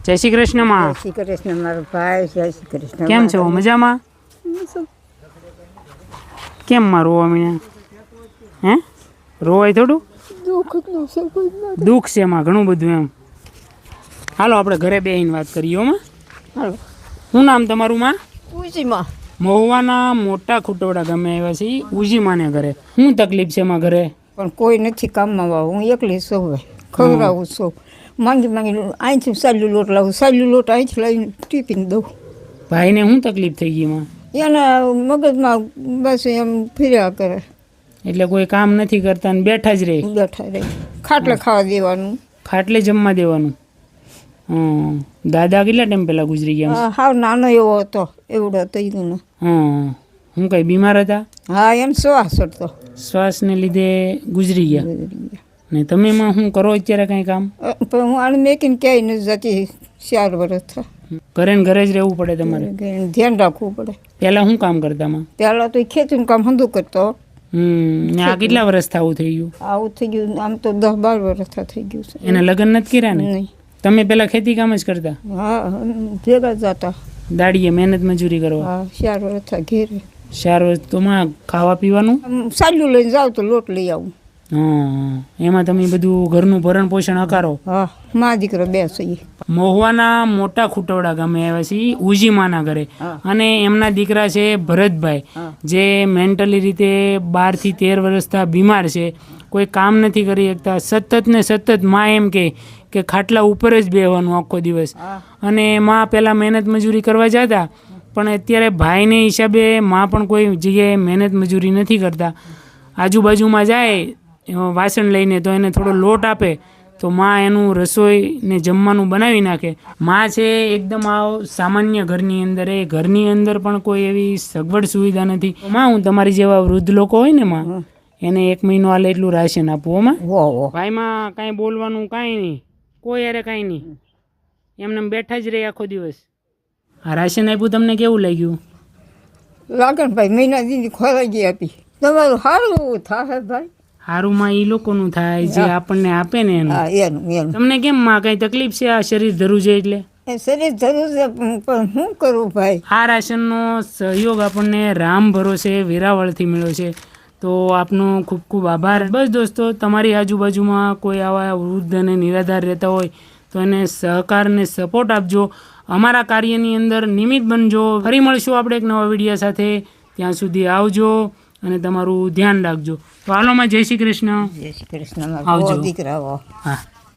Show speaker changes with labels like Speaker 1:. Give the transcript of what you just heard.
Speaker 1: જય શ્રી કૃષ્ણ માં.
Speaker 2: જય શ્રી કૃષ્ણ મારો ભાઈ. જય શ્રી કૃષ્ણ.
Speaker 1: કેમ છો? મજામાં? કેમ માં રોવા મીણા? હે રોવાય થોડું? દુઃખ છે એમાં ઘણું બધું એમ. હાલો આપણે ઘરે બેહીને વાત કરીએ માં.
Speaker 2: હાલો.
Speaker 1: શું નામ તમારું માં?
Speaker 2: ઉજીમાં.
Speaker 1: મહુવાના મોટા ખૂટવડા ગામે આવ્યા છીએ ઉજીમાને ઘરે. શું તકલીફ છે એમાં ઘરે?
Speaker 2: પણ કોઈ નથી કામમાં વાવ. હું એકલી છું. ખવડાવું છું. માંગી અહીંથી સાલ્યું લોટ લાવું. સાલ્યું લોટ અહીંથી લાવીને ટીપીને દઉં.
Speaker 1: ભાઈને શું તકલીફ થઈ ગઈ એમાં?
Speaker 2: એના મગજમાં બસ એમ ફર્યા કરે.
Speaker 1: એટલે કોઈ કામ નથી કરતા ને બેઠા જ રહે?
Speaker 2: બેઠા રહે. ખાટલે ખાવા દેવાનું.
Speaker 1: ખાટલે જમવા દેવાનું. દાદા કેટલા ટાઈમ પહેલાં ગુજરી ગયા?
Speaker 2: હાવ નાનો એવો હતો. એવડો થઈ ગયો ને.
Speaker 1: હું કઈ બીમાર હતા?
Speaker 2: હા એમ શ્વાસ હતો.
Speaker 1: શ્વાસને લીધે ગુજરી ગયા. ને તમે એમાં શું કરો અત્યારે કાંઈ કામ?
Speaker 2: પણ હું આને મેકીને ક્યાંય નથી જતી. 4 વર્ષ થયા.
Speaker 1: ઘરે ને ઘરે જ રહેવું પડે તમારે?
Speaker 2: ધ્યાન રાખવું પડે.
Speaker 1: પહેલાં શું કામ કરતા માં?
Speaker 2: પહેલાં તો ખેતીનું કામ હંધું કરતો.
Speaker 1: ને આ કેટલા વર્ષ આવું થઈ ગયું?
Speaker 2: આવું થઈ ગયું આમ તો 10-12 વર્ષ થઈ ગયું છે.
Speaker 1: એને લગ્ન નથી કર્યા ને?
Speaker 2: નહીં.
Speaker 1: તમે પહેલાં ખેતી કામ જ કરતા?
Speaker 2: હા ભેગા જતા.
Speaker 1: દાડીએ મહેનત મજૂરી કરવા?
Speaker 2: હા 4 વર્ષ ઘેરે.
Speaker 1: 4 વર્ષ તો માં ખાવા પીવાનું?
Speaker 2: સાલ્યું લઈને જાવ તો લોટ લઈ આવું.
Speaker 1: એમાં તમે બધું ઘરનું ભરણ પોષણ અકારો?
Speaker 2: હા મા દીકરો 2 છીએ.
Speaker 1: મહુવાના મોટા ખૂટવડા ગામે આવ્યા છીએ ઉજીમાના ઘરે. અને એમના દીકરા છે ભરતભાઈ, જે મેન્ટલી રીતે 12 થી 13 વર્ષથી બીમાર છે. કોઈ કામ નથી કરી શકતા. સતત ને સતત માં એમ કે ખાટલા ઉપર જ બેહવાનું આખો દિવસ. અને માં પહેલાં મહેનત મજૂરી કરવા જતા, પણ અત્યારે ભાઈને હિસાબે માં પણ કોઈ જગ્યાએ મહેનત મજૂરી નથી કરતા. આજુબાજુમાં જાય વાસણ લઈને તો એને થોડો લોટ આપે તો માં એનું રસોઈ ને જમવાનું બનાવી નાખે. માં છે એકદમ આવ સામાન્ય ઘરની અંદર. એ ઘરની અંદર પણ કોઈ એવી સગવડ સુવિધા નથી. માં હું તમારી જેવા વૃદ્ધ લોકો હોય ને માં, એને 1 મહિનો હાલે એટલું રાશન આપવું. માં ભાઈમાં કાંઈ બોલવાનું કાંઈ નહીં, કોઈ યારે કાંઈ નહીં, એમને બેઠા જ રહે આખો દિવસ. આ રાશન આપ્યું તમને કેવું લાગ્યું?
Speaker 2: લાગણ ભાઈ મહિના દીધી ખોરાક આપી. તમારું સારું થાય ભાઈ.
Speaker 1: સારુંમાં એ લોકોનું થાય જે આપણને આપે ને એનું.
Speaker 2: એનું
Speaker 1: તમને કેમ માં કઈ તકલીફ છે? આ શરીર ધરું છે એટલે?
Speaker 2: શરીર જરૂર છે પણ શું કરું ભાઈ.
Speaker 1: આ રાશનનો સહયોગ આપણને રામ ભરોસે વેરાવળથી મળ્યો છે, તો આપનો ખૂબ ખૂબ આભાર. બસ દોસ્તો, તમારી આજુબાજુમાં કોઈ આવા વૃદ્ધ અને નિરાધાર રહેતા હોય તો એને સહકાર ને સપોર્ટ આપજો. અમારા કાર્યની અંદર નિમિત્ત બનજો. ફરી મળશું આપણે એક નવા વિડીયો સાથે. ત્યાં સુધી આવજો અને તમારું ધ્યાન રાખજો. તો હાલોમાં જય શ્રી કૃષ્ણ.
Speaker 2: જય શ્રી કૃષ્ણ.
Speaker 1: આવજો.
Speaker 2: દીકરાઓ.
Speaker 1: હા.